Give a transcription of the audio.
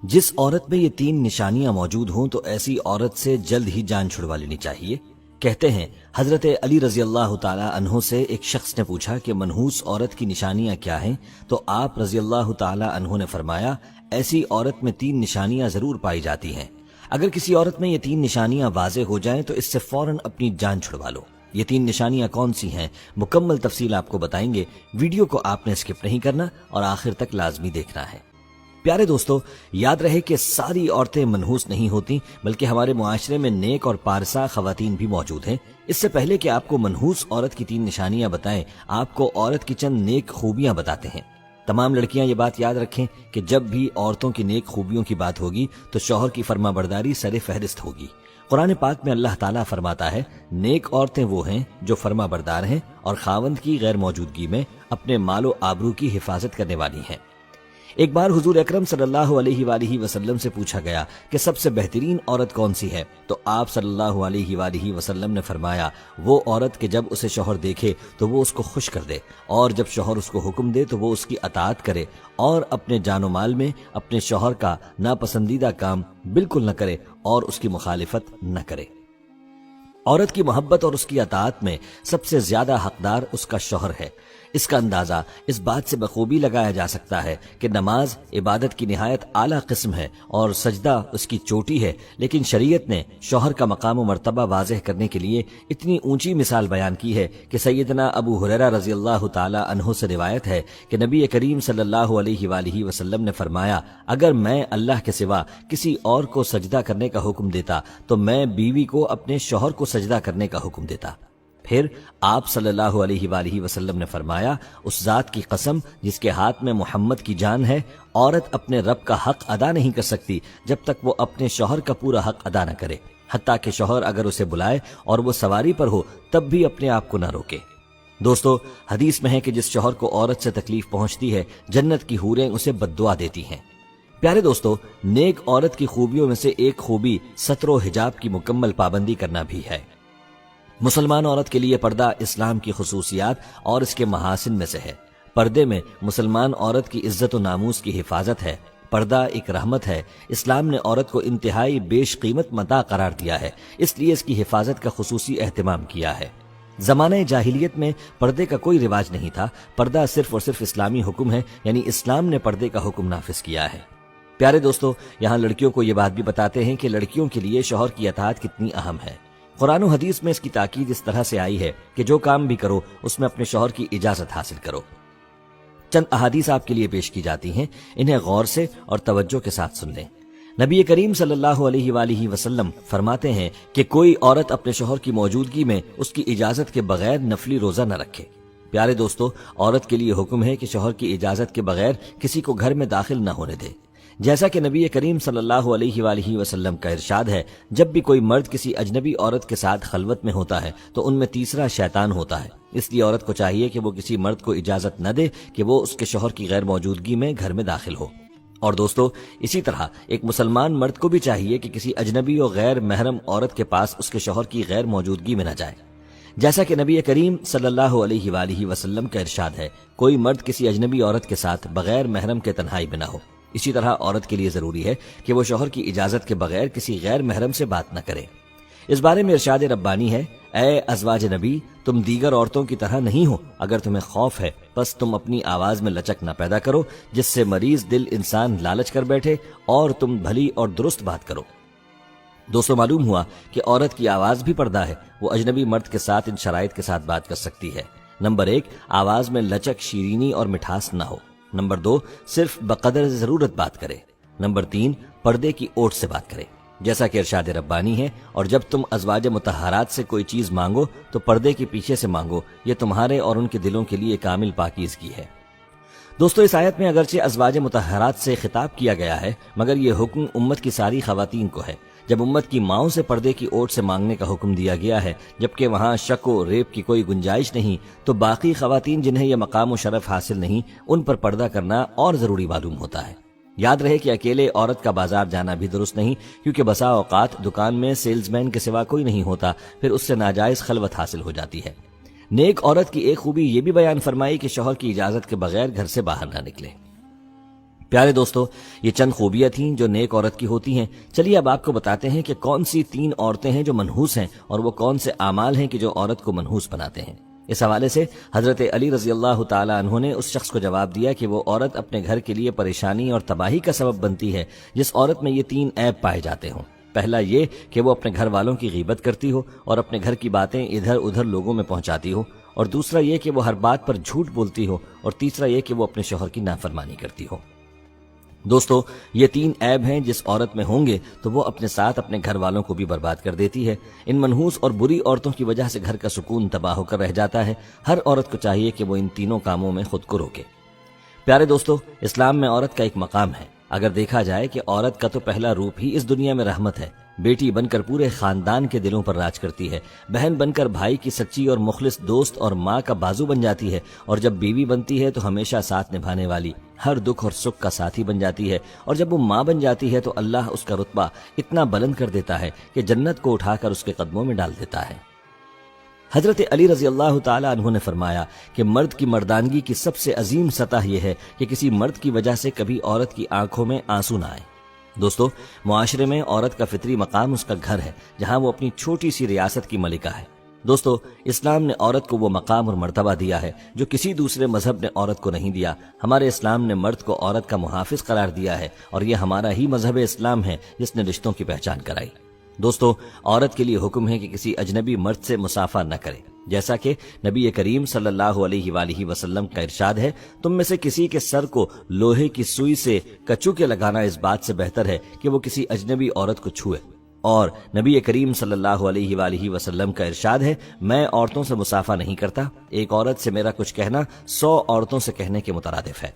جس عورت میں یہ 3 نشانیاں موجود ہوں تو ایسی عورت سے جلد ہی جان چھڑوا لینی چاہیے۔ کہتے ہیں حضرت علی رضی اللہ تعالی عنہ سے ایک شخص نے پوچھا کہ منحوس عورت کی نشانیاں کیا ہیں، تو آپ رضی اللہ تعالی عنہ نے فرمایا ایسی عورت میں 3 نشانیاں ضرور پائی جاتی ہیں۔ اگر کسی عورت میں یہ 3 نشانیاں واضح ہو جائیں تو اس سے فوراً اپنی جان چھڑوا لو۔ یہ 3 نشانیاں کون سی ہیں، مکمل تفصیل آپ کو بتائیں گے۔ ویڈیو کو آپ نے اسکپ نہیں کرنا اور آخر تک لازمی دیکھنا ہے۔ پیارے دوستو، یاد رہے کہ ساری عورتیں منحوس نہیں ہوتی، بلکہ ہمارے معاشرے میں نیک اور پارسا خواتین بھی موجود ہیں۔ اس سے پہلے کہ آپ کو منحوس عورت کی 3 نشانیاں بتائیں، آپ کو عورت کی چند نیک خوبیاں بتاتے ہیں۔ تمام لڑکیاں یہ بات یاد رکھیں کہ جب بھی عورتوں کی نیک خوبیوں کی بات ہوگی تو شوہر کی فرما برداری سر فہرست ہوگی۔ قرآن پاک میں اللہ تعالیٰ فرماتا ہے، نیک عورتیں وہ ہیں جو فرما بردار ہیں اور خاوند کی غیر موجودگی میں اپنے مال و آبرو کی حفاظت کرنے والی ہیں۔ ایک بار حضور اکرم صلی اللہ علیہ وآلہ وسلم سے پوچھا گیا کہ سب سے بہترین عورت کون سی ہے، تو آپ صلی اللہ علیہ وآلہ وسلم نے فرمایا وہ عورت کہ جب اسے شوہر دیکھے تو وہ اس کو خوش کر دے، اور جب شوہر اس کو حکم دے تو وہ اس کی اطاعت کرے، اور اپنے جان و مال میں اپنے شوہر کا ناپسندیدہ کام بالکل نہ کرے اور اس کی مخالفت نہ کرے۔ عورت کی محبت اور اس کی اطاعت میں سب سے زیادہ حقدار اس کا شوہر ہے۔ اس کا اندازہ اس بات سے بخوبی لگایا جا سکتا ہے کہ نماز عبادت کی نہایت اعلیٰ قسم ہے اور سجدہ اس کی چوٹی ہے، لیکن شریعت نے شوہر کا مقام و مرتبہ واضح کرنے کے لیے اتنی اونچی مثال بیان کی ہے کہ سیدنا ابو ہریرہ رضی اللہ تعالی عنہ سے روایت ہے کہ نبی کریم صلی اللہ علیہ وآلہ وسلم نے فرمایا، اگر میں اللہ کے سوا کسی اور کو سجدہ کرنے کا حکم دیتا تو میں بیوی کو اپنے شوہر کو سجدہ کرنے کا حکم دیتا۔ پھر آپ صلی اللہ علیہ وآلہ وسلم نے فرمایا، اس ذات کی قسم جس کے ہاتھ میں محمد کی جان ہے، عورت اپنے رب کا حق ادا نہیں کر سکتی جب تک وہ اپنے شوہر کا پورا حق ادا نہ کرے، حتیٰ کہ شوہر اگر اسے بلائے اور وہ سواری پر ہو تب بھی اپنے آپ کو نہ روکے۔ دوستو، حدیث میں ہے کہ جس شوہر کو عورت سے تکلیف پہنچتی ہے، جنت کی حوریں اسے بد دعا دیتی ہیں۔ پیارے دوستو، نیک عورت کی خوبیوں میں سے ایک خوبی ستر و حجاب کی مکمل پابندی کرنا بھی ہے۔ مسلمان عورت کے لیے پردہ اسلام کی خصوصیات اور اس کے محاسن میں سے ہے۔ پردے میں مسلمان عورت کی عزت و ناموس کی حفاظت ہے۔ پردہ ایک رحمت ہے۔ اسلام نے عورت کو انتہائی بیش قیمت متاع قرار دیا ہے، اس لیے اس کی حفاظت کا خصوصی اہتمام کیا ہے۔ زمانہ جاہلیت میں پردے کا کوئی رواج نہیں تھا۔ پردہ صرف اور صرف اسلامی حکم ہے، یعنی اسلام نے پردے کا حکم نافذ کیا ہے۔ پیارے دوستو، یہاں لڑکیوں کو یہ بات بھی بتاتے ہیں کہ لڑکیوں کے لیے شوہر کی اطاعت کتنی اہم ہے۔ قرآن و حدیث میں اس کی تاکید اس طرح سے آئی ہے کہ جو کام بھی کرو اس میں اپنے شوہر کی اجازت حاصل کرو۔ چند احادیث آپ کے لیے پیش کی جاتی ہیں، انہیں غور سے اور توجہ کے ساتھ سن لیں۔ نبی کریم صلی اللہ علیہ وآلہ وسلم فرماتے ہیں کہ کوئی عورت اپنے شوہر کی موجودگی میں اس کی اجازت کے بغیر نفلی روزہ نہ رکھے۔ پیارے دوستو، عورت کے لیے حکم ہے کہ شوہر کی اجازت کے بغیر کسی کو گھر میں داخل نہ ہونے دے۔ جیسا کہ نبی کریم صلی اللہ علیہ وآلہ وسلم کا ارشاد ہے، جب بھی کوئی مرد کسی اجنبی عورت کے ساتھ خلوت میں ہوتا ہے تو ان میں تیسرا شیطان ہوتا ہے، اس لیے عورت کو چاہیے کہ وہ کسی مرد کو اجازت نہ دے کہ وہ اس کے شوہر کی غیر موجودگی میں گھر میں داخل ہو۔ اور دوستو، اسی طرح ایک مسلمان مرد کو بھی چاہیے کہ کسی اجنبی و غیر محرم عورت کے پاس اس کے شوہر کی غیر موجودگی میں نہ جائے۔ جیسا کہ نبی کریم صلی اللہ علیہ وآلہ وسلم کا ارشاد ہے، کوئی مرد کسی اجنبی عورت کے ساتھ بغیر محرم کے تنہائی میں نہ ہو۔ اسی طرح عورت کے لیے ضروری ہے کہ وہ شوہر کی اجازت کے بغیر کسی غیر محرم سے بات نہ کرے۔ اس بارے میں ارشاد ربانی ہے، اے ازواج نبی، تم دیگر عورتوں کی طرح نہیں ہو، اگر تمہیں خوف ہے پس تم اپنی آواز میں لچک نہ پیدا کرو جس سے مریض دل انسان لالچ کر بیٹھے، اور تم بھلی اور درست بات کرو۔ دوستو، معلوم ہوا کہ عورت کی آواز بھی پردہ ہے۔ وہ اجنبی مرد کے ساتھ ان شرائط کے ساتھ بات کر سکتی ہے۔ نمبر 1، آواز میں لچک، شیرینی اور مٹھاس نہ ہو۔ نمبر 2، صرف بقدر ضرورت بات کرے۔ نمبر 3، پردے کی اوٹ سے بات کرے، جیسا کہ ارشاد ربانی ہے، اور جب تم ازواج مطہرات سے کوئی چیز مانگو تو پردے کے پیچھے سے مانگو، یہ تمہارے اور ان کے دلوں کے لیے کامل پاکیزگی ہے۔ دوستو، اس آیت میں اگرچہ ازواج مطہرات سے خطاب کیا گیا ہے، مگر یہ حکم امت کی ساری خواتین کو ہے۔ جب امت کی ماؤں سے پردے کی اوٹ سے مانگنے کا حکم دیا گیا ہے، جبکہ وہاں شک و ریب کی کوئی گنجائش نہیں، تو باقی خواتین جنہیں یہ مقام و شرف حاصل نہیں، ان پر پردہ کرنا اور ضروری معلوم ہوتا ہے۔ یاد رہے کہ اکیلے عورت کا بازار جانا بھی درست نہیں، کیونکہ بسا اوقات دکان میں سیلز مین کے سوا کوئی نہیں ہوتا، پھر اس سے ناجائز خلوت حاصل ہو جاتی ہے۔ نیک عورت کی ایک خوبی یہ بھی بیان فرمائی کہ شوہر کی اجازت کے بغیر گھر سے باہر نہ نکلے۔ پیارے دوستو، یہ چند خوبیاں تھیں جو نیک عورت کی ہوتی ہیں۔ چلیے اب آپ کو بتاتے ہیں کہ کون سی 3 عورتیں ہیں جو منحوس ہیں اور وہ کون سے اعمال ہیں کہ جو عورت کو منحوس بناتے ہیں۔ اس حوالے سے حضرت علی رضی اللہ تعالی عنہ نے اس شخص کو جواب دیا کہ وہ عورت اپنے گھر کے لیے پریشانی اور تباہی کا سبب بنتی ہے جس عورت میں یہ 3 عیب پائے جاتے ہوں۔ پہلا یہ کہ وہ اپنے گھر والوں کی غیبت کرتی ہو اور اپنے گھر کی باتیں ادھر ادھر لوگوں میں پہنچاتی ہو، اور دوسرا یہ کہ وہ ہر بات پر جھوٹ بولتی ہو، اور تیسرا یہ کہ وہ اپنے شوہر کی نافرمانی کرتی ہو۔ دوستو، یہ 3 عیب ہیں جس عورت میں ہوں گے تو وہ اپنے ساتھ اپنے گھر والوں کو بھی برباد کر دیتی ہے۔ ان منحوس اور بری عورتوں کی وجہ سے گھر کا سکون تباہ ہو کر رہ جاتا ہے۔ ہر عورت کو چاہیے کہ وہ ان تینوں کاموں میں خود کو روکے۔ پیارے دوستو، اسلام میں عورت کا ایک مقام ہے۔ اگر دیکھا جائے کہ عورت کا تو پہلا روپ ہی اس دنیا میں رحمت ہے، بیٹی بن کر پورے خاندان کے دلوں پر راج کرتی ہے، بہن بن کر بھائی کی سچی اور مخلص دوست اور ماں کا بازو بن جاتی ہے، اور جب بیوی بنتی ہے تو ہمیشہ ساتھ نبھانے والی، ہر دکھ اور سکھ کا ساتھی بن جاتی ہے، اور جب وہ ماں بن جاتی ہے تو اللہ اس کا رتبہ اتنا بلند کر دیتا ہے کہ جنت کو اٹھا کر اس کے قدموں میں ڈال دیتا ہے۔ حضرت علی رضی اللہ تعالی عنہ نے فرمایا کہ مرد کی مردانگی کی سب سے عظیم سطح یہ ہے کہ کسی مرد کی وجہ سے کبھی عورت کی آنکھوں میں آنسو نہ آئے۔ دوستو، معاشرے میں عورت کا فطری مقام اس کا گھر ہے جہاں وہ اپنی چھوٹی سی ریاست کی ملکہ ہے۔ دوستو، اسلام نے عورت کو وہ مقام اور مرتبہ دیا ہے جو کسی دوسرے مذہب نے عورت کو نہیں دیا۔ ہمارے اسلام نے مرد کو عورت کا محافظ قرار دیا ہے، اور یہ ہمارا ہی مذہب اسلام ہے جس نے رشتوں کی پہچان کرائی۔ دوستو، عورت کے لیے حکم ہے کہ کسی اجنبی مرد سے مصافحہ نہ کرے، جیسا کہ نبی کریم صلی اللہ علیہ وآلہ وسلم کا ارشاد ہے، تم میں سے کسی کے سر کو لوہے کی سوئی سے کچو کے لگانا اس بات سے بہتر ہے کہ وہ کسی اجنبی عورت کو چھوئے۔ اور نبی کریم صلی اللہ علیہ وآلہ وسلم کا ارشاد ہے، میں عورتوں سے مصافحہ نہیں کرتا، ایک عورت سے میرا کچھ کہنا 100 عورتوں سے کہنے کے مترادف ہے۔